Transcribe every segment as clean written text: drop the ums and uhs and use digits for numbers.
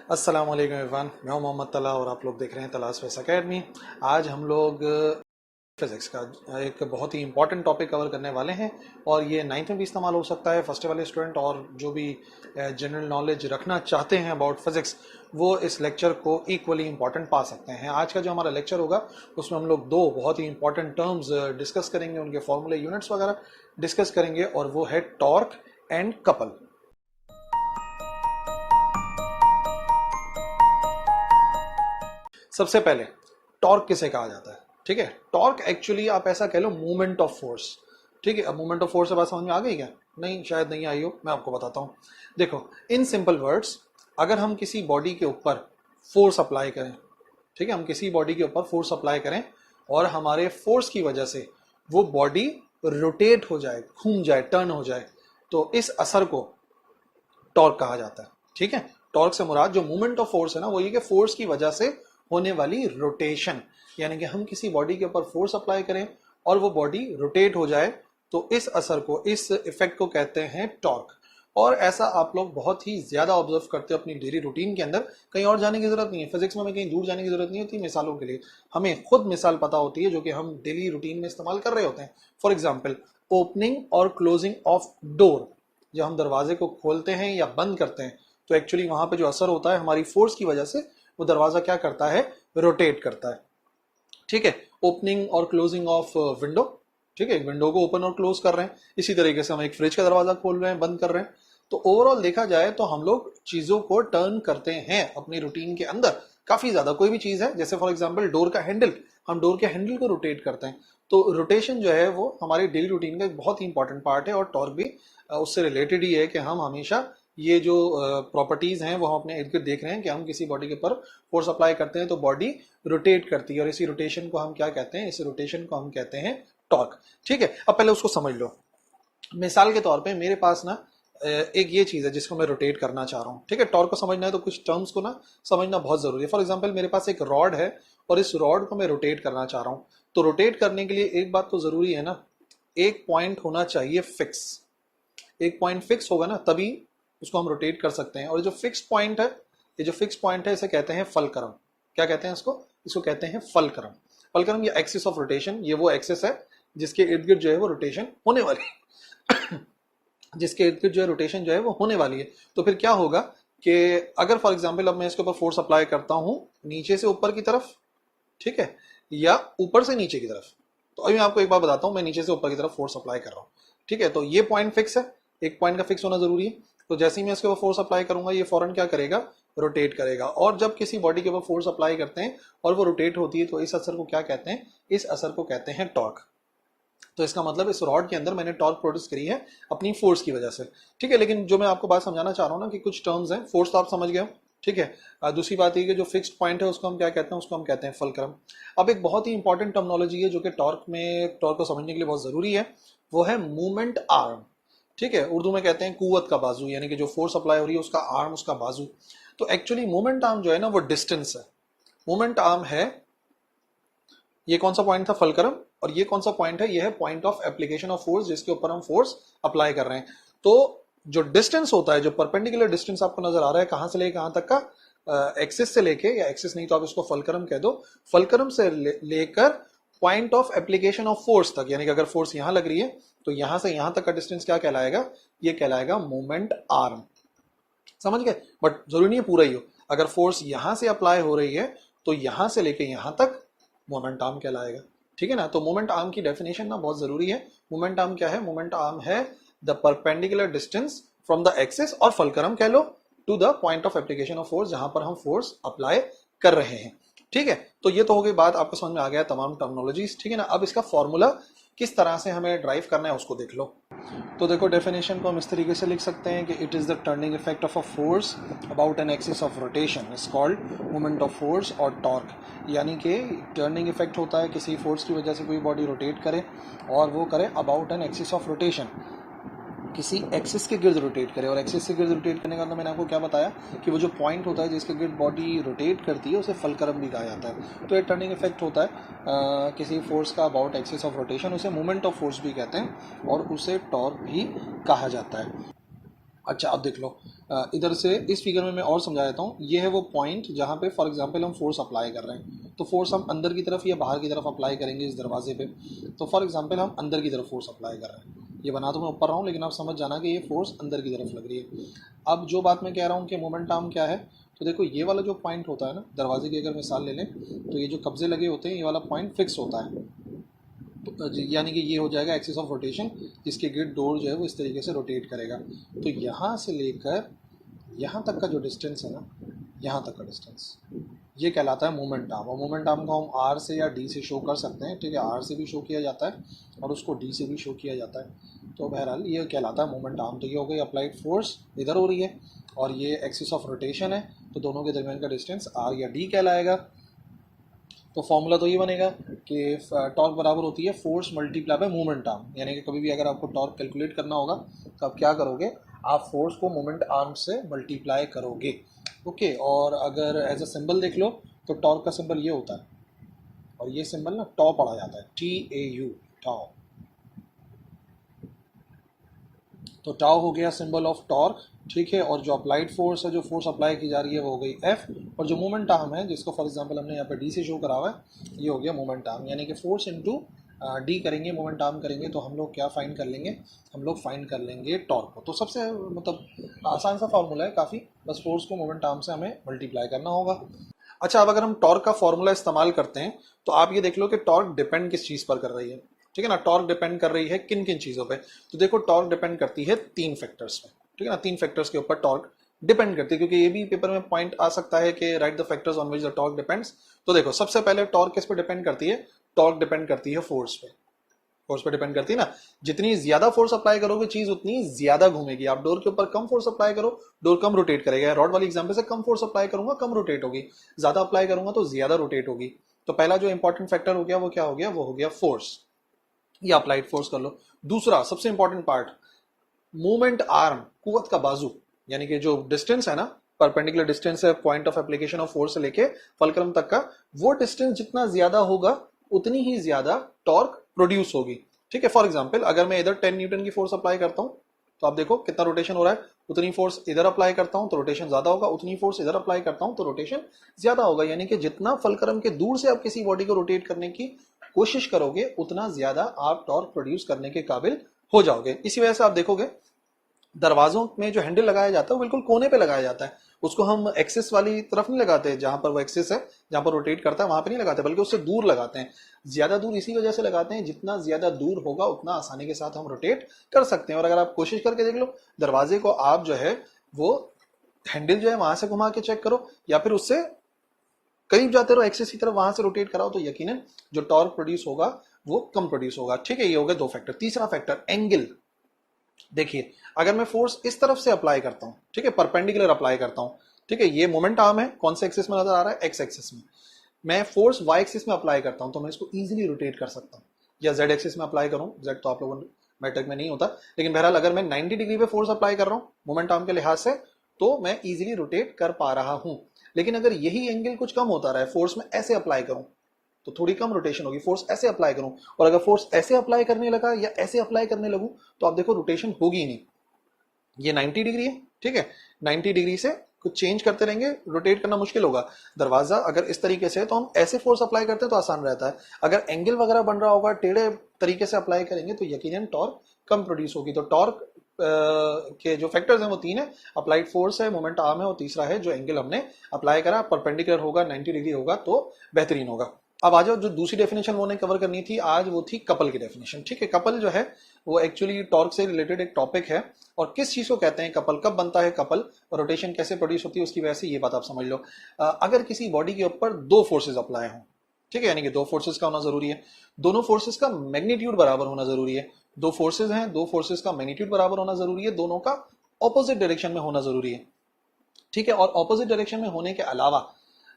अस्सलाम वालेकुम एवरीवन, मैं हूं मोहम्मद तला और आप लोग देख रहे हैं तलाश फिज़िक्स एकेडमी। आज हम लोग फिज़िक्स का एक बहुत ही इंपॉर्टेंट टॉपिक कवर करने वाले हैं और ये 9th में भी इस्तेमाल हो सकता है। फर्स्ट वाले स्टूडेंट और जो भी जनरल नॉलेज रखना चाहते हैं अबाउट फिज़िक्स वो इस लेक्चर को इक्वली इंपॉर्टेंट पा सकते हैं। आज का जो हमारा लेक्चर होगा उसमें हम लोग दो बहुत ही इंपॉर्टेंट टर्म्स डिस्कस करेंगे, उनके फॉर्मूले यूनिट्स वगैरह डिस्कस करेंगे और वो है टॉर्क एंड कपल। सबसे पहले टॉर्क किसे कहा जाता है? ठीक है, टॉर्क एक्चुअली आप ऐसा कह लो मूवमेंट ऑफ फोर्स। ठीक है, अब मूवमेंट ऑफ फोर्स से बात समझ में आ गई क्या? नहीं, शायद नहीं आई हो, मैं आपको बताता हूँ। देखो, इन सिंपल वर्ड्स, अगर हम किसी बॉडी के ऊपर फोर्स अप्लाई करें, ठीक है, हम किसी बॉडी के ऊपर फोर्स अप्लाई करें और हमारे फोर्स की वजह से वो बॉडी रोटेट हो जाए, घूम जाए, टर्न हो जाए, तो इस असर को टॉर्क कहा जाता है। ठीक है, टॉर्क से मुराद जो मूवमेंट ऑफ फोर्स है ना, वो ये कि फोर्स की वजह से होने वाली रोटेशन, यानी कि हम किसी बॉडी के ऊपर फोर्स अप्लाई करें और वो बॉडी रोटेट हो जाए, तो इस असर को, इस इफेक्ट को कहते हैं टॉर्क। और ऐसा आप लोग बहुत ही ज्यादा ऑब्जर्व करते हो अपनी डेली रूटीन के अंदर। कहीं और जाने की जरूरत नहीं है, फिजिक्स में हमें कहीं दूर जाने की जरूरत नहीं होती। मिसालों के लिए हमें खुद मिसाल पता होती है जो कि हम डेली रूटीन में इस्तेमाल कर रहे होते हैं। फॉर एग्जाम्पल, ओपनिंग और क्लोजिंग ऑफ डोर। जब हम दरवाजे को खोलते हैं या बंद करते हैं तो एक्चुअली वहां पे जो असर होता है हमारी फोर्स की वजह से, वो दरवाजा क्या करता है? रोटेट करता है। ठीक है, ओपनिंग और क्लोजिंग ऑफ विंडो। ठीक है, एक विंडो को ओपन और क्लोज कर रहे हैं। इसी तरीके से हम एक फ्रिज का दरवाजा खोल रहे हैं, बंद कर रहे हैं। तो ओवरऑल देखा जाए तो हम लोग चीजों को टर्न करते हैं अपनी रूटीन के अंदर काफी ज्यादा। कोई भी चीज है, जैसे फॉर एग्जांपल डोर का हैंडल, हम डोर के हैंडल को रोटेट करते हैं। तो रोटेशन जो है वो हमारी डेली रूटीन का एक बहुत ही इंपॉर्टेंट पार्ट है और टॉर्क भी उससे रिलेटेड ही है कि हम हमेशा ये जो प्रॉपर्टीज हैं वो हम अपने इर्द गिर्द देख रहे हैं कि हम किसी बॉडी के ऊपर फोर्स अप्लाई करते हैं तो बॉडी रोटेट करती है और इसी रोटेशन को हम क्या कहते हैं? इस रोटेशन को हम कहते हैं टॉर्क। ठीक है, अब पहले उसको समझ लो। मिसाल के तौर पे मेरे पास ना एक ये चीज है जिसको मैं रोटेट करना चाह रहा हूँ। ठीक है, टॉर्क को समझना है तो कुछ टर्म्स को ना समझना बहुत जरूरी है। फॉर एग्जांपल, मेरे पास एक रॉड है और इस रॉड को मैं रोटेट करना चाह रहा हूँ। तो रोटेट करने के लिए एक बात तो जरूरी है ना, एक पॉइंट होना चाहिए फिक्स। एक पॉइंट फिक्स होगा ना, तभी उसको हम रोटेट कर सकते हैं। और जो फिक्स पॉइंट है, ये जो फिक्स पॉइंट है, इसे कहते हैं फलक्रम। क्या कहते हैं इसको? इसको कहते हैं फलक्रम। फलक्रम या एक्सिस ऑफ रोटेशन, ये वो एक्सिस है जिसके इर्द गिर्द जो है वो रोटेशन होने वाली है जिसके इर्द गिर्द जो है रोटेशन जो है वो होने वाली है। तो फिर क्या होगा कि अगर फॉर एग्जाम्पल अब मैं इसके ऊपर फोर्स अप्लाई करता हूं नीचे से ऊपर की तरफ, ठीक है, या ऊपर से नीचे की तरफ, तो अभी मैं आपको एक बार बताता हूं, मैं नीचे से ऊपर की तरफ फोर्स अप्लाई कर रहा हूं। ठीक है, तो ये पॉइंट फिक्स है, एक पॉइंट का फिक्स होना जरूरी है। तो जैसे ही मैं इसके ऊपर फोर्स अप्लाई करूंगा, ये फौरन क्या करेगा? रोटेट करेगा। और जब किसी बॉडी के ऊपर फोर्स अप्लाई करते हैं और वो रोटेट होती है, तो इस असर को क्या कहते हैं? इस असर को कहते हैं टॉर्क। तो इसका मतलब इस रॉड के अंदर मैंने टॉर्क प्रोड्यूस करी है अपनी फोर्स की वजह से। ठीक है, लेकिन जो मैं आपको बात समझाना चाह रहा हूँ ना कि कुछ टर्म्स हैं, फोर्स तो आप समझ गए हो। ठीक है, दूसरी बात ये कि जो फिक्स्ड पॉइंट है उसको हम क्या कहते हैं? उसको हम कहते हैं फलक्रम। अब एक बहुत ही इंपॉर्टेंट टर्मिनोलॉजी है जो कि टॉर्क में, टॉर्क को समझने के लिए बहुत जरूरी है, वो है मूवमेंट आर्म। ठीक है, उर्दू में कहते हैं कुव्वत का बाजू, यानी कि जो फोर्स अप्लाई हो रही है उसका आर्म, उसका बाजू। तो एक्चुअली मूवमेंट आर्म जो है ना वो डिस्टेंस है। मूवमेंट आर्म है, ये कौन सा पॉइंट था? फलक्रम। और ये कौन सा पॉइंट है? ये है point of application of force, जिसके ऊपर हम फोर्स अप्लाई कर रहे हैं। तो जो डिस्टेंस होता है, जो परपेंडिकुलर डिस्टेंस आपको नजर आ रहा है, कहां से लेके कहां तक का, एक्सिस से लेके, या एक्सिस नहीं तो आप इसको फलक्रम कह दो, फलक्रम से लेकर point of application of force तक, यानी कि अगर फोर्स यहां लग रही है तो यहां से यहां तक का डिस्टेंस क्या कहलाएगा? ये कहलाएगा मूवमेंट आर्म। समझ गए? बट जरूरी नहीं है पूरा ही हो। अगर फोर्स यहां से अप्लाई हो रही है तो यहां से लेके यहां तक मोमेंट आर्म कहलाएगा। ठीक है ना? तो मोमेंट आर्म की डेफिनेशन ना बहुत जरूरी है। मोमेंट आर्म क्या है? मोमेंट आर्म है the perpendicular distance from the axis, और फलक्रम कह लो, to the point of application of force, जहां पर हम फोर्स अप्लाई कर रहे हैं। ठीक है, तो ये तो हो गई बात, आपको समझ में आ गया तमाम टर्मिनोलॉजीज। ठीक है ना? अब इसका फॉर्मूला किस तरह से हमें ड्राइव करना है उसको देख लो। तो देखो, डेफिनेशन को हम इस तरीके से लिख सकते हैं कि it is the turning effect of a force about an axis of rotation is called moment of force और टॉर्क। यानी कि टर्निंग इफेक्ट होता है किसी फोर्स की वजह से कोई बॉडी रोटेट करे, और वो करे about an axis of rotation, किसी एक्सिस के गिर्द रोटेट करे। और एक्सिस के गिर्द रोटेट करने का तो मैंने आपको क्या बताया कि वो जो पॉइंट होता है जिसके गिर्द बॉडी रोटेट करती है उसे फलक्रम भी कहा जाता है। तो ये टर्निंग इफेक्ट होता है किसी फोर्स का अबाउट एक्सिस ऑफ रोटेशन, उसे मोमेंट ऑफ फोर्स भी कहते हैं और उसे टॉर्क भी कहा जाता है। अच्छा अब देख लो, इधर से इस फिगर में मैं और समझा देता हूँ। ये है वो पॉइंट जहाँ पे फॉर एग्जांपल हम फोर्स अप्लाई कर रहे हैं, तो फोर्स हम अंदर की तरफ या बाहर की तरफ अप्लाई करेंगे इस दरवाजे पे। तो फॉर एग्जांपल हम अंदर की तरफ फोर्स अप्लाई कर रहे हैं, ये बना तो मैं ऊपर रहा हूँ लेकिन आप समझ जाना कि ये फोर्स अंदर की तरफ लग रही है। अब जो बात मैं कह रहा हूँ कि मोमेंट आर्म क्या है, तो देखो ये वाला जो पॉइंट होता है ना, दरवाजे की अगर मिसाल ले लें तो ये जो कब्जे लगे होते हैं, ये वाला पॉइंट फिक्स होता है। तो यानी कि ये हो जाएगा एक्सिस ऑफ रोटेशन, जिसके गिर्द डोर जो है वो इस तरीके से रोटेट करेगा। तो यहाँ से लेकर यहाँ तक का जो डिस्टेंस है ना, यहाँ तक का डिस्टेंस, ये कहलाता है मोमेंट आर्म। और मोमेंट आर्म को हम आर से या डी से शो कर सकते हैं, ठीक है। आर से भी शो किया जाता है और उसको डी से भी शो किया जाता है। तो बहरहाल ये कहलाता है मोमेंट आर्म। तो ये हो गई अप्लाइड फोर्स, इधर हो रही है, और ये एक्सिस ऑफ रोटेशन है, तो दोनों के दरमियान का डिस्टेंस आर या डी कहलाएगा। तो फॉर्मूला तो ये बनेगा कि टॉर्क बराबर होती है force multiply by moment arm. यानी कि कभी भी अगर आपको टॉर्क कैलकुलेट करना होगा तो आप क्या करोगे, आप फोर्स को मोमेंट आर्म से मल्टीप्लाई करोगे। ओके, और अगर एज अ सिंबल देख लो तो टॉर्क का सिंबल ये होता है, और ये सिंबल ना टॉ पढ़ा जाता है, TAU, टॉ। तो टाउ हो गया सिंबल ऑफ टॉर्क, ठीक है। और जो अप्लाइड फोर्स है, जो फोर्स अप्लाई की जा रही है, वो हो गई F। और जो मोमेंट आर्म है, जिसको फॉर एग्जांपल हमने यहाँ पे D से शो करा हुआ है, ये हो गया मोमेंट आर्म। यानी कि फोर्स इंटू D करेंगे, मोमेंट आर्म करेंगे, तो हम लोग क्या फाइंड कर लेंगे, हम लोग फाइंड कर लेंगे टॉर्क को। तो सबसे मतलब आसान सा फार्मूला है काफ़ी, बस फोर्स को मोमेंट आर्म से हमें मल्टीप्लाई करना होगा। अच्छा, अब अगर हम टॉर्क का फॉर्मूला इस्तेमाल करते हैं तो आप ये देख लो कि टॉर्क डिपेंड किस चीज़ पर कर रही है, ठीक है ना। टॉर्क डिपेंड कर रही है किन किन चीज़ों पे, तो देखो टॉर्क डिपेंड करती है 3 फैक्टर्स पे, ठीक है ना। 3 फैक्टर्स के ऊपर टॉर्क डिपेंड करती है, क्योंकि ये भी पेपर में पॉइंट आ सकता है कि right the factors on which the torque depends. तो देखो सबसे पहले टॉर्क किस पे डिपेंड करती है, टॉर्क डिपेंड करती है फोर्स पे। फोर्स पे डिपेंड करती है ना, जितनी ज्यादा फोर्स अप्लाई करोगे चीज उतनी ज्यादा घूमेगी। आप डोर के ऊपर कम फोर्स अप्लाई करो, डोर कम रोटेट करेगा। रॉड वाली एग्जांपल से कम फोर्स अप्लाई करूंगा कम रोटेट होगी, ज्यादा अप्लाई करूंगा तो ज्यादा रोटेट होगी। तो पहला जो इंपॉर्टेंट फैक्टर हो गया वो क्या हो गया, वो हो गया फोर्स, या अप्लाइड फोर्स कर लो। दूसरा सबसे इंपॉर्टेंट पार्ट, मूवमेंट आर्म, कुवत का बाजू, यानी कि जो डिस्टेंस है ना, परपेंडिकुलर डिस्टेंस है point of application of force से लेके फलक्रम तक का, वो डिस्टेंस जितना ज्यादा होगा उतनी ही ज्यादा टॉर्क प्रोड्यूस होगी, ठीक है। फॉर एग्जांपल अगर मैं इधर 10 न्यूटन की फोर्स अप्लाई करता हूं तो आप देखो कितना रोटेशन हो रहा है, उतनी फोर्स इधर अप्लाई करता हूं तो रोटेशन ज्यादा होगा, उतनी फोर्स इधर अप्लाई करता हूं तो रोटेशन ज्यादा होगा। यानी कि जितना फलक्रम के दूर से आप किसी बॉडी को रोटेट करने की कोशिश करोगे उतना ज्यादा आप टॉर्क प्रोड्यूस करने के काबिल हो जाओगे। इसी वजह से आप देखोगे दरवाजों में जो हैंडल लगाया जाता है वो बिल्कुल कोने पे लगाया जाता है, उसको हम एक्सिस वाली तरफ नहीं लगाते, जहां पर वो एक्सिस है जहां पर रोटेट करता है वहां पे नहीं लगाते, बल्कि उससे दूर लगाते हैं। ज्यादा दूर इसी वजह से लगाते हैं, जितना ज्यादा दूर होगा उतना आसानी के साथ हम रोटेट कर सकते हैं। और अगर आप कोशिश करके देख लो, दरवाजे को आप जो है वो हैंडल जो है वहां से घुमा के चेक करो, या फिर उससे करीब जाते रहो एक्सिस की तरफ, वहां से रोटेट कराओ, तो यकीनन जो टॉर्क प्रोड्यूस होगा वो कम प्रोड्यूस होगा, ठीक है। ये हो गए 2 फैक्टर। तीसरा फैक्टर एंगल। देखिए अगर मैं फोर्स इस तरफ से अप्लाई करता हूं, ठीक है, परपेंडिकुलर अप्लाई करता हूं, ठीक है, ये मोमेंट आर्म है, कौन से एक्सिस में नजर आ रहा है, एक्स एक्सिस में। मैं फोर्स वाई एक्सिस में अप्लाई करता हूं तो मैं इसको इजीली रोटेट कर सकता हूं, या जेड एक्सिस में अप्लाई करूं, जेड तो आप लोगों मैट्रिक में नहीं होता, लेकिन बहरहाल अगर मैं 90 डिग्री पे फोर्स अप्लाई कर रहा हूं मोमेंट आर्म के लिहाज से, तो मैं इजीली रोटेट कर पा रहा हूं। लेकिन अगर यही एंगल कुछ कम होता रहा है, फोर्स में ऐसे अप्लाई करूं तो थोड़ी कम रोटेशन होगी, फोर्स ऐसे अप्लाई करूं, और अगर फोर्स ऐसे अप्लाई करने लगा या ऐसे अप्लाई करने लगूं तो आप देखो रोटेशन होगी ही नहीं। ये 90 डिग्री है, ठीक है, 90 डिग्री से कुछ चेंज करते रहेंगे, रोटेट करना मुश्किल होगा। दरवाजा अगर इस तरीके से तो हम ऐसे फोर्स अप्लाई करते हैं तो आसान रहता है, अगर एंगल वगैरह बन रहा होगा टेढ़े तरीके से अप्लाई करेंगे तो यकीनन टॉर्क कम प्रोड्यूस होगी। तो टॉर्क के जो फैक्टर्स हैं वो 3 है, अप्लाइड फोर्स है, मोमेंट आर्म है, और तीसरा है जो एंगल हमने अप्लाई करा, परपेंडिकुलर होगा, 90 डिग्री होगा तो बेहतरीन होगा। अब आ जाओ, जो दूसरी डेफिनेशन वो ने कवर करनी थी आज, वो थी कपल की डेफिनेशन, ठीक है। कपल जो है वो एक्चुअली टॉर्क से रिलेटेड एक टॉपिक है, और किस चीज को कहते हैं कपल, कब बनता है कपल, रोटेशन कैसे प्रोड्यूस होती है उसकी वजह से, ये बात आप समझ लो। अगर किसी बॉडी के ऊपर 2 फोर्सेज अप्लाई हों, ठीक है, यानी कि 2 फोर्सेज का होना जरूरी है, दोनों फोर्सेज का मैग्नीट्यूड बराबर होना जरूरी है। 2 फोर्सेज हैं, 2 फोर्सेज का मैग्नीट्यूड बराबर होना जरूरी है, दोनों का ऑपोजिट डायरेक्शन में होना जरूरी है, ठीक है। और ऑपोजिट डायरेक्शन में होने के अलावा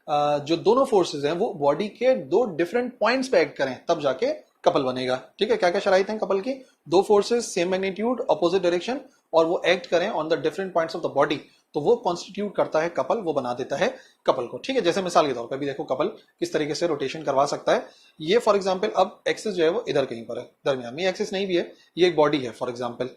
जो दोनों फोर्सेज हैं वो बॉडी के 2 डिफरेंट पॉइंट्स पे एक्ट करें, तब जाके कपल बनेगा, ठीक है। क्या क्या शराइत हैं कपल की, 2 forces same magnitude opposite direction, और वो एक्ट करें on the different points of the body, तो वो कॉन्स्टिट्यूट करता है कपल, वो बना देता है कपल को, ठीक है। जैसे मिसाल के तौर पर भी देखो कपल किस तरीके से रोटेशन करवा सकता है। ये फॉर एग्जाम्पल अब एक्सिस जो है वो इधर कहीं पर है, दरमियान में एक्सिस नहीं भी है, ये एक बॉडी है फॉर एग्जाम्पल,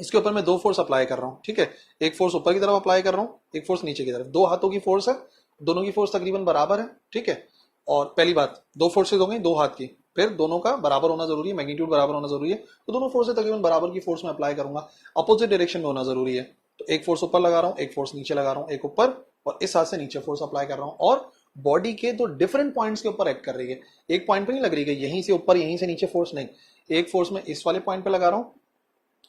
इसके ऊपर मैं दो फोर्स अप्लाई कर रहा हूँ, ठीक है, एक फोर्स ऊपर की तरफ अप्लाई कर रहा हूँ, एक फोर्स नीचे की तरफ, दो हाथों की फोर्स है, दोनों की फोर्स तकरीबन बराबर है, ठीक है। और पहली बात, दो फोर्सेज हो गई दो हाथ की, फिर दोनों का बराबर होना जरूरी है, मैग्नीट्यूड बराबर होना जरूरी है, तो दोनों फोर्सेज तकरीबन बराबर की फोर्स में अप्लाई करूंगा, अपोजिट डायरेक्शन में होना जरूरी है। तो एक फोर्स ऊपर लगा रहा हूँ, एक फोर्स नीचे लगा रहा हूँ, एक ऊपर और इस हाथ से नीचे फोर्स अप्लाई कर रहा हूँ, और बॉडी के दो डिफरेंट पॉइंट्स के ऊपर एक्ट कर रही है, एक पॉइंट पे नहीं लग रही है, यहीं से ऊपर यहीं से नीचे फोर्स नहीं, एक फोर्स में इस वाले पॉइंट पे लगा रहा हूँ,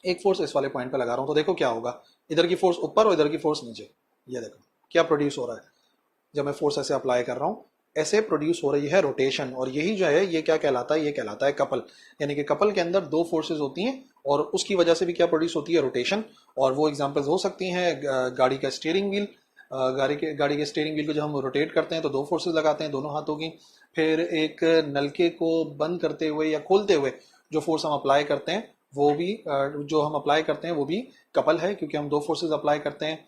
एक फोर्स इस वाले पॉइंट पे लगा रहा हूं, तो देखो क्या होगा, इधर की फोर्स ऊपर और इधर की फोर्स नीचे, ये देखो क्या प्रोड्यूस हो रहा है जब मैं फोर्स ऐसे अप्लाई कर रहा हूं, ऐसे प्रोड्यूस हो रही है रोटेशन, और यही जो है ये क्या कहलाता है, ये कहलाता है कपल। यानी कि कपल के अंदर दो फोर्सेज होती हैं और उसकी वजह से भी क्या प्रोड्यूस होती है, रोटेशन। और वो एग्जांपल्स हो सकती हैं गाड़ी का स्टीयरिंग व्हील, गाड़ी के स्टीयरिंग व्हील को जब हम रोटेट करते हैं तो दो फोर्सेज लगाते हैं दोनों हाथों की, फिर एक नलके को बंद करते हुए या खोलते हुए जो फोर्स हम अप्लाई करते हैं वो भी जो हम अप्लाई करते हैं वो भी कपल है, क्योंकि हम दो फोर्सेज अप्लाई करते हैं,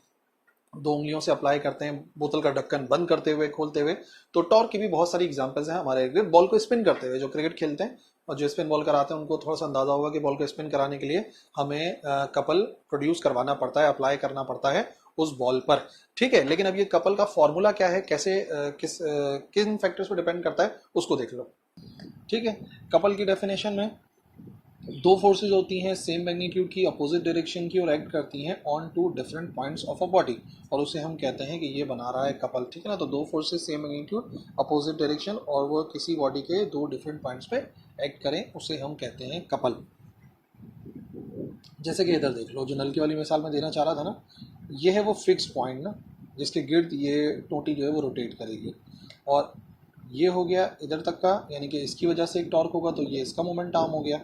दो उंगलियों से अप्लाई करते हैं, बोतल का ढक्कन बंद करते हुए खोलते हुए। तो टॉर्क की भी बहुत सारी एग्जांपल्स हैं हमारे बॉल को स्पिन करते हुए, जो क्रिकेट खेलते हैं और जो स्पिन बॉल कराते हैं उनको थोड़ा सा अंदाजा होगा कि बॉल को स्पिन कराने के लिए हमें कपल प्रोड्यूस करवाना पड़ता है, अप्लाई करना पड़ता है उस बॉल पर, ठीक है। लेकिन अब ये कपल का फॉर्मूला क्या है, कैसे किन फैक्टर्स पर डिपेंड करता है उसको देख लो, ठीक है। कपल की डेफिनेशन में दो फोर्सेज होती हैं सेम मैग्नीट्यूड की, अपोजिट डायरेक्शन की, और एक्ट करती हैं on two different points of a body, और उसे हम कहते हैं कि ये बना रहा है कपल, ठीक है ना। तो दो forces same magnitude opposite direction और वो किसी बॉडी के दो डिफरेंट पॉइंट्स पे एक्ट करें, उसे हम कहते हैं कपल। जैसे कि इधर देख लो, जो नल की वाली मिसाल में देना चाह रहा था ना, ये है वो फिक्स पॉइंट ना, जिसके गिर्द ये टोटी जो है वो रोटेट करेगी, और ये हो गया इधर तक का, यानी कि इसकी वजह से एक टॉर्क होगा, तो ये इसका मोमेंट आर्म हो गया,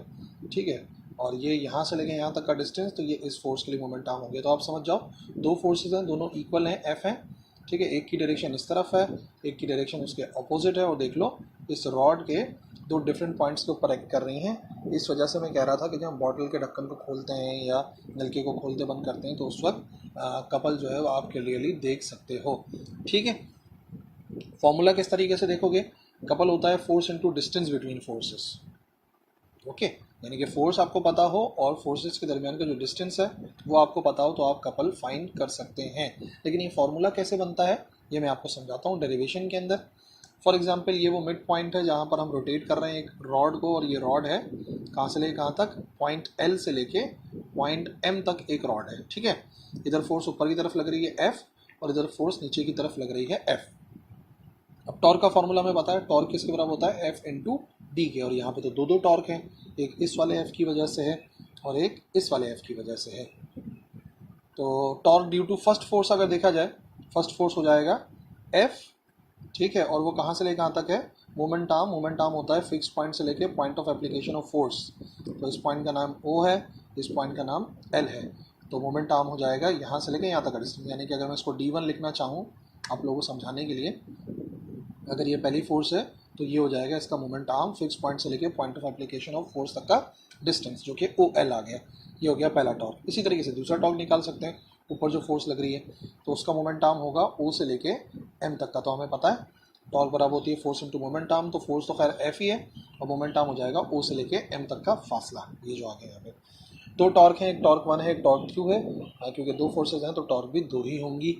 ठीक है। और ये यहाँ से लेके यहाँ तक का डिस्टेंस, तो ये इस फोर्स के लिए मोमेंट आर्म हो गया। तो आप समझ जाओ दो फोर्सेज हैं, दोनों इक्वल हैं, एफ हैं, ठीक है। एक की डायरेक्शन इस तरफ है, एक की डायरेक्शन उसके अपोजिट है, और देख लो इस रॉड के दो डिफरेंट पॉइंट्स के ऊपर एक्ट कर रही हैं। इस वजह से मैं कह रहा था कि जब हम बॉटल के ढक्कन को खोलते हैं या नलके को खोलते बंद करते हैं तो उस वक्त कपल जो है वो आप क्लियरली देख सकते हो, ठीक है। फॉर्मूला किस तरीके से देखोगे, कपल होता है force into distance between forces, okay. यानी कि फोर्स आपको पता हो और फोर्सेस के दरमियान का जो डिस्टेंस है वो आपको पता हो तो आप कपल फाइंड कर सकते हैं। लेकिन ये फॉर्मूला कैसे बनता है ये मैं आपको समझाता हूँ डेरिवेशन के अंदर। फॉर एग्जांपल ये वो मिड पॉइंट है जहाँ पर हम रोटेट कर रहे हैं एक रॉड को, और ये रॉड है कहाँ से लेके कहाँ तक, पॉइंट एल से लेके पॉइंट एम तक एक रॉड है, ठीक है। इधर फोर्स ऊपर की तरफ लग रही है एफ, और इधर फोर्स नीचे की तरफ लग रही है एफ। अब टॉर्क का फॉर्मूला में बताया, टॉर्क किसके बराबर होता है, एफ इंटू डी के, और यहाँ पे तो दो दो टॉर्क हैं, एक इस वाले एफ की वजह से है और एक इस वाले एफ की वजह से है। तो torque due to first force अगर देखा जाए, फर्स्ट फोर्स हो जाएगा एफ, ठीक है, और वो कहाँ से लेकर कहाँ तक है, मोमेंट आर्म होता है फिक्स पॉइंट से लेके point of application of force. तो इस पॉइंट का नाम ओ है, इस पॉइंट का नाम एल है, तो मोमेंट आर्म हो जाएगा यहाँ से लेके यहाँ तक का डिस्टेंस। यानी कि अगर मैं इसको D1 लिखना चाहूँ आप लोगों को समझाने के लिए, अगर ये पहली फोर्स है तो ये हो जाएगा इसका मोमेंट आर्म फिक्स पॉइंट से लेके point of application of force तक का डिस्टेंस, जो कि OL आ गया, ये हो गया पहला टॉर्क। इसी तरीके से दूसरा टॉर्क निकाल सकते हैं, ऊपर जो फोर्स लग रही है तो उसका मोमेंट आर्म होगा O से लेके M तक का, तो हमें पता है टॉर्क बराबर होती है फोर्स इंटू मोमेंट आर्म, तो फोर्स तो खैर F ही है और मोमेंट आर्म हो जाएगा O से लेके M तक का फासला, ये जो आ गया यहाँ पे। दो टॉर्क हैं, एक टॉर्क 1 है एक टॉर्क 2 है, क्योंकि दो फोर्सेज हैं तो टॉर्क भी दो ही होंगी।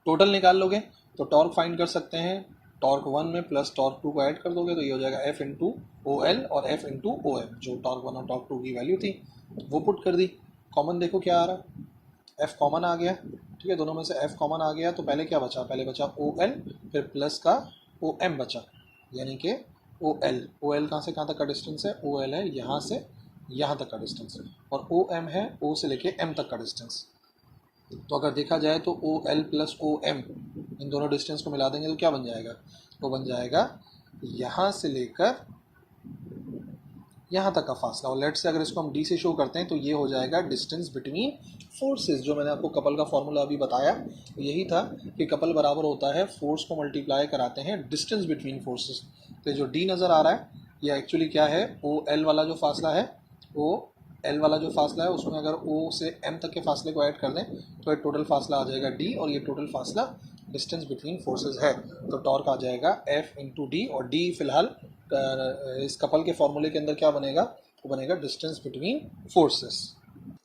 टोटल निकाल लोगे तो टॉर्क फाइंड कर सकते हैं, टॉर्क 1 में प्लस टॉर्क 2 को ऐड कर दोगे तो ये हो जाएगा F इंटू OL और F इंटू OM, जो टॉर्क 1 और टॉर्क 2 की वैल्यू थी वो पुट कर दी। कॉमन देखो क्या आ रहा है, F कॉमन आ गया, ठीक है, दोनों में से F कॉमन आ गया, तो पहले क्या बचा, पहले बचा OL, फिर प्लस का OM बचा, यानी कि OL कहाँ से कहाँ तक का डिस्टेंस है, OL है यहाँ से यहाँ तक का डिस्टेंस, और OM है O से लेके M तक का डिस्टेंस। तो अगर देखा जाए तो OL प्लस OM इन दोनों डिस्टेंस को मिला देंगे तो क्या बन जाएगा, वो बन जाएगा यहाँ से लेकर यहाँ तक का फासला। और लेट से अगर इसको हम D से शो करते हैं तो ये हो जाएगा डिस्टेंस बिटवीन फोर्सेस। जो मैंने आपको कपल का फॉर्मूला अभी बताया यही था कि कपल बराबर होता है फोर्स को मल्टीप्लाई कराते हैं डिस्टेंस बिटवीन फोर्सेस। तो जो D नज़र आ रहा है ये एक्चुअली क्या है, OL वाला जो फासला है, OL वाला जो फासला है उसमें अगर O से M तक के फासले को ऐड कर दें तो एक टोटल फासला आ जाएगा D, और ये टोटल फासला डिस्टेंस बिटवीन फोर्सेस है। तो टॉर्क आ जाएगा F इंटू D, और D फिलहाल इस कपल के फॉर्मूले के अंदर क्या बनेगा, वो बनेगा डिस्टेंस बिटवीन फोर्सेस।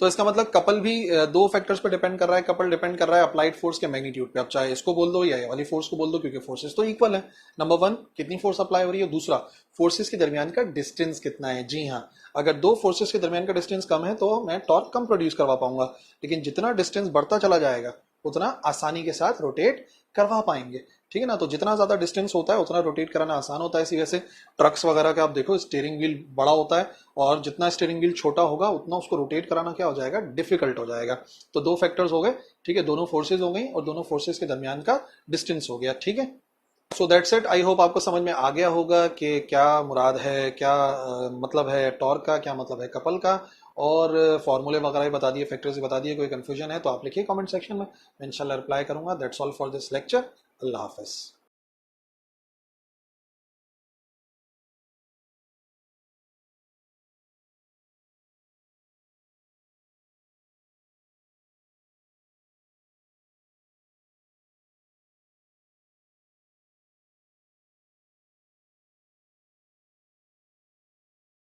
तो इसका मतलब कपल भी दो फैक्टर्स पे डिपेंड कर रहा है। कपल डिपेंड कर रहा है अप्लाइड फोर्स के मैग्नीट्यूड पे। अब चाहे इसको बोल दो या ये वाली फोर्स को बोल दो, क्योंकि फोर्सेस तो इक्वल है। नंबर वन, कितनी फोर्स अप्लाई हो रही है। दूसरा, फोर्सेस के दरमियान का डिस्टेंस कितना है। जी हाँ, अगर दो फोर्सेस के दरमियान का डिस्टेंस कम है तो मैं टॉर्क कम प्रोड्यूस करवा पाऊंगा, लेकिन जितना डिस्टेंस बढ़ता चला जाएगा उतना आसानी के साथ रोटेट करवा पाएंगे। ठीक है ना। तो जितना ज्यादा डिस्टेंस होता है उतना रोटेट कराना आसान होता है। इसी वजह से ट्रक्स वगैरह का आप देखो, स्टीयरिंग व्हील बड़ा होता है, और जितना स्टीयरिंग व्हील छोटा होगा उतना उसको रोटेट कराना क्या हो जाएगा, डिफिकल्ट हो जाएगा। तो दो फैक्टर्स हो गए, ठीक है, दोनों फोर्सेज हो गई और दोनों फोर्सेज के दरमियान का डिस्टेंस हो गया। ठीक है, so that's it. I hope आपको समझ में आ गया होगा कि क्या मुराद है, क्या मतलब है टॉर्क का, क्या मतलब है कपल का, और फॉर्मूले वगैरह भी बता दिए, फैक्टर्स भी बता दिए। कोई कंफ्यूजन है तो आप लिखिए कमेंट सेक्शन में, मैं इंशाल्लाह रिप्लाई करूंगा। That's all for this lecture. अल्लाह हाफिज़।